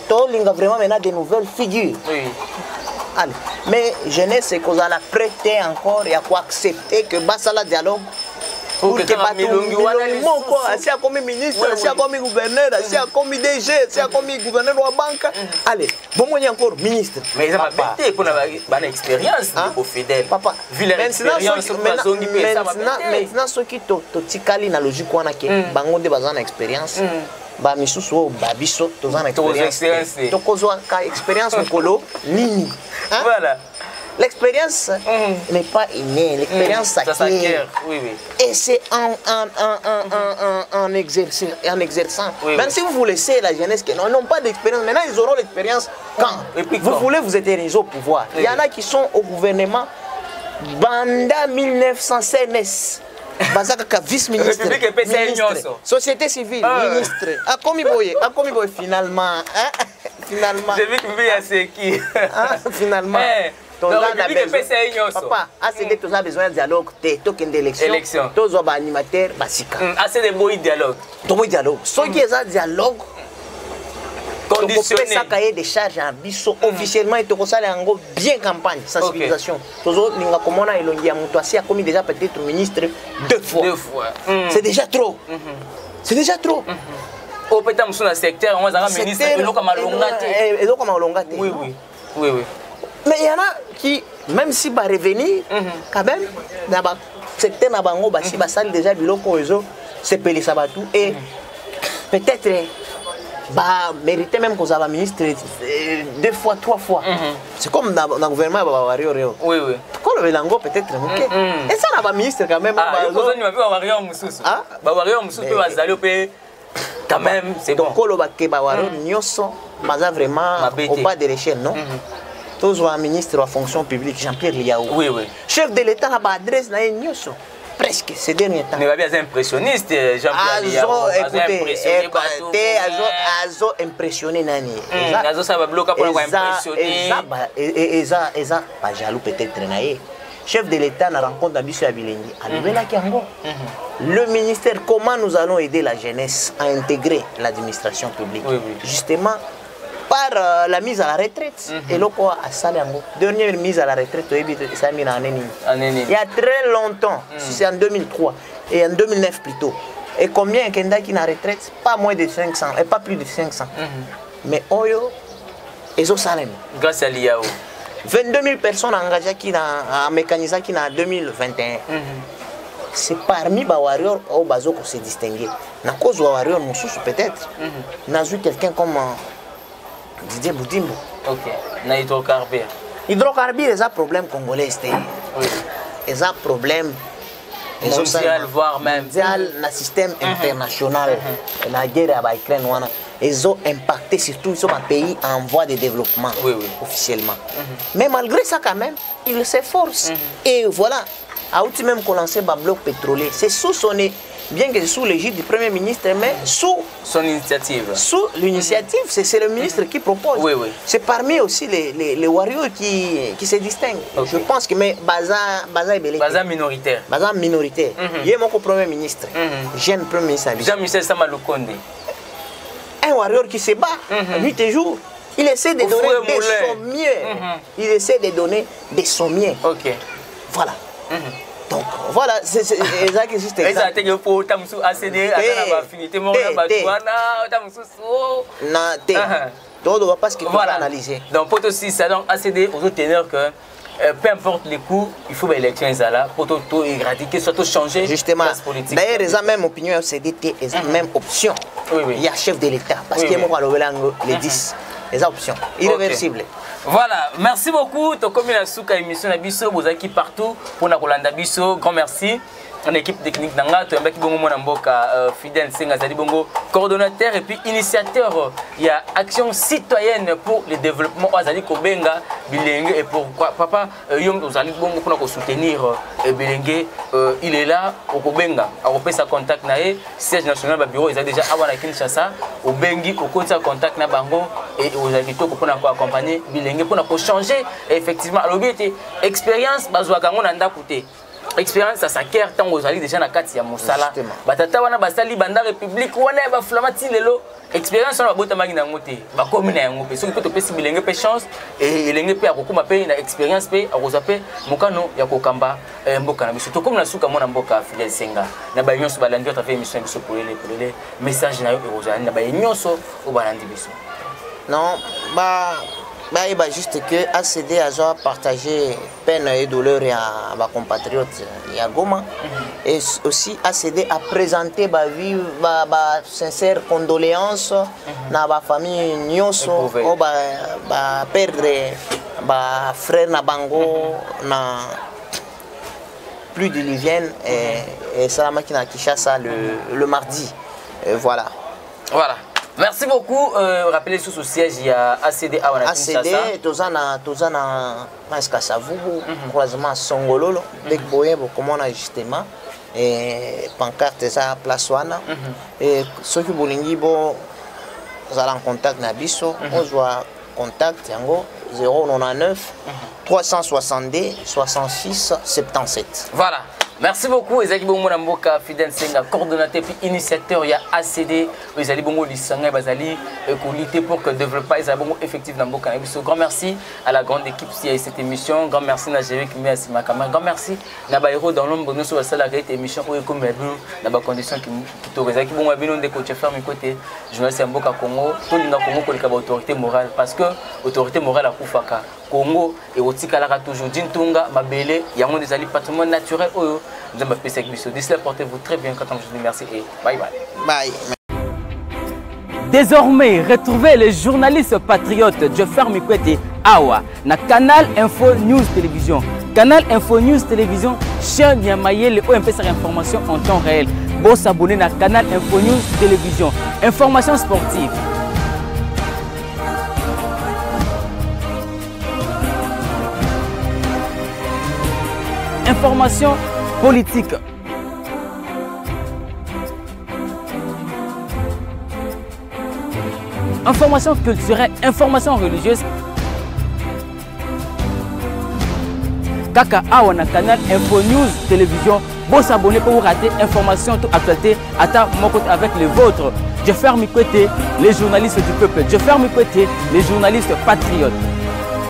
To linga vraiment maintenant de nouvelles figures. Allez, mais jeunesse c'est qu'on a la prêter encore et à quoi accepter que basala dialogue pour que si a comme ministre, si a comme gouverneur, si a comme DG, si a comme gouverneur de la banque. Allez, bon moi encore ministre. Mais ça va péter pour la expérience au fidèle. Papa, maintenant ceux qui tikali na logique wana ke bango de bazana expérience. Ba misusu ba biso tozana expérience. Tokozwa ka expérience mokolo nini. Voilà. L'expérience n'est pas innée, l'expérience s'acquiert. Et c'est en exerçant. Même si vous laissez la jeunesse qui n'ont pas d'expérience, maintenant ils auront l'expérience quand vous voulez vous éterniser au pouvoir. Il y en a qui sont au gouvernement Banda 1900 CNS. Bazaka vice-ministre, société civile, ministre. A commis boye, finalement. J'ai vu que vous avez qui. Finalement. Papa, assez de besoin de dialogue, token d'élection, tous les animateurs, assez de beaux dialogue. Ceux qui ont dialogue, conditionné ça cahier des charges en biso officiellement et to ça en bien campagne sensibilisation toujours ninga komona elongi ya muto asi a commis déjà peut-être ministre 2 fois c'est déjà trop c'est déjà trop au pétam sur le secteur on va ministre eloko malonga te oui mais il y en a qui même si va revenir quand même dans ba secteur na bango ba si ba sali déjà biloko ezo c'est pelé ça ba tout et peut-être bah mériter même qu'on a ministre 2 fois 3 fois c'est comme dans le gouvernement oui quand le lango peut-être ok et ça na ministre quand même quand même c'est bon donc quand le baké ba wario nyoso maza vraiment au bas de l'échelle non tous un ministre en fonction publique Jean-Pierre Liaou oui chef de l'état na ba adresse na nyoso presque ces derniers temps. Mais bien impressionniste, Jean-Pierre Liaou. Azo impressionné nani. Azo ça va bloquer pour impressionner. Eza pas jaloux peut-être naé. Chef de l'État na rencontre d'Abisso à Bilengi. Le ministère, comment nous allons aider la jeunesse à intégrer l'administration publique. Justement par la mise à la retraite et loko a salango dernière mise à la retraite ça mis en il y a très longtemps c'est en 2003 et en 2009 plutôt et combien kenda qui na retraite pas moins de 500 et pas plus de 500 mais oyo ezo salem grâce à Liaou 22 000 personnes engagées qui na mécanisé qui na 2021 c'est parmi ba warrior au bazo pour se distinguer na cause warrior mususu peut-être n'a vu quelqu'un comme Didier Boudimbo. Ok. Na hydrocarbure. Hydrocarbure, c'est un problème congolais. Oui. C'est un problème mondial, voire même mondial, dans le système international. La guerre avec l'Ukraine, ils ont impacté surtout sur un pays en voie de développement officiellement. Mais malgré ça, quand même, ils s'efforcent. Et voilà, à outil même qu'on lance un bloc pétrolier, c'est sous son nez. Bien que sous l'égide du Premier ministre, mais sous son initiative. Sous l'initiative, c'est le ministre qui propose. C'est parmi aussi les warriors qui se distinguent. Je pense que Baza est belé. Baza minoritaire. Baza minoritaire. Il est mon Premier ministre. Jeune Premier ministre. Jean-Michel Samaloukonde. Un warrior qui se bat nuit et jour. Il essaie de donner des sommiers. Il essaie de donner des sommiers. Ok. Voilà. Donc voilà, c'est ça qui existe. Exact. Et pour Tamsou ACD, affinité mon donc parce qu'il faut analyser. Donc pour aussi ça donc ACD aux autres teneurs que peu importe les coups, il faut l'élection là pour tout éradiquer, surtout changer. Justement. D'ailleurs, ils ont même opinion CDT, ils ont même option. Il y a chef de l'État parce que moi les 10, les options irréversibles. Voilà, merci beaucoup. Comme il a souka émission Nabiso, vous êtes partout pour la Rolanda Biso. Grand merci. En équipe technique d'Anga, tu as Bongo Monamboka, Fidèle Senga Zali Bongo, coordonnateur et puis initiateur. Il y a Action citoyenne pour le développement Azali Kobenga, Bilengue et pourquoi papa Yom Ozali Bongo pour soutenir Bilengue. Il est là au Kobenga. A repris sa contact nae, siège national ba bureau, ils ont déjà avant la Kinshasa, au Bengi, au côté sa contact na Bango et aux habitants pour accompagner Bilengue pour changer effectivement. Alors bien expérience bazwa kango nanda koute. Expérience ça s'acquiert tant aux alliés déjà na kati ya musala batata wana basali banda république wana ba flamati lelo expérience on va bota magi na ngote ba commune ya ngope so peut pesi bilenge pe chance et elenge pe akokuma pe na expérience pe akoza pe mokano ya kokamba mboka na biso to comme na suka mona mboka Fidèle Senga na ba nyonso balandi ta fait émission biso pour les message na yo ezali na ba nyonso o balandi biso non il va juste que ACD a partagé peine et douleur à ma compatriote à Goma et aussi ACD a présenté ma sincère condoléance à ma famille Nyonso ba perdre ma frère Nabango na plus de Livienne et ça m'a Kinshasa le mardi voilà. Merci beaucoup. Rappelez sous ce siège, il y a ACD à ACD, Tozana, Maskasavubu, croisement Songololo, dès que vous comment justement, et pancarte ça place wana, et ceux qui bolingi vous allez en contact Nabiso, on doit contact yango 099 362 66 77. Voilà. Merci beaucoup. Ezaki bongo na mboka Fidèle Senga, coordonnateur puis initiateur il y a ACD. Ezali bongo lisanga bazali pour lutter pour que le développement ezali bongo effectif na mboka na biso. Grand merci à la grande équipe qui a cette émission. Grand merci na Jérémy qui met ma caméra. Grand merci na ba héros dans l'ombre nous sur la cette émission où comme na ba conditions qui to ezaki bongo bino de coach faire mi côté journaliste ya mboka Congo. To linga Congo ko lika ba autorité morale parce que autorité morale a kufaka. Congo et otikalaka toujours Dintunga mabele yango ezali patrimoine naturel oyo. Nous allons faire cette émission. D'ici là, portez-vous très bien. Quand on vous dit merci et bye bye. Bye. Désormais, retrouvez les journalistes patriotes Joffer Mikwete Awa na Canal Info News Télévision. Canal Info News Télévision, chaîne Yamaye, le OMP sur information en temps réel. Bon s'abonner à Canal Info News Télévision. Information sportive. Information politique. Information culturelle, information religieuse. Kaka Awa na Canal Info News Télévision. Bon s'abonner pour vous rater information toute actualité. Attends mon côté avec les vôtres. Je ferme mes côtés, les journalistes du peuple. Je ferme mes côtés, les journalistes patriotes.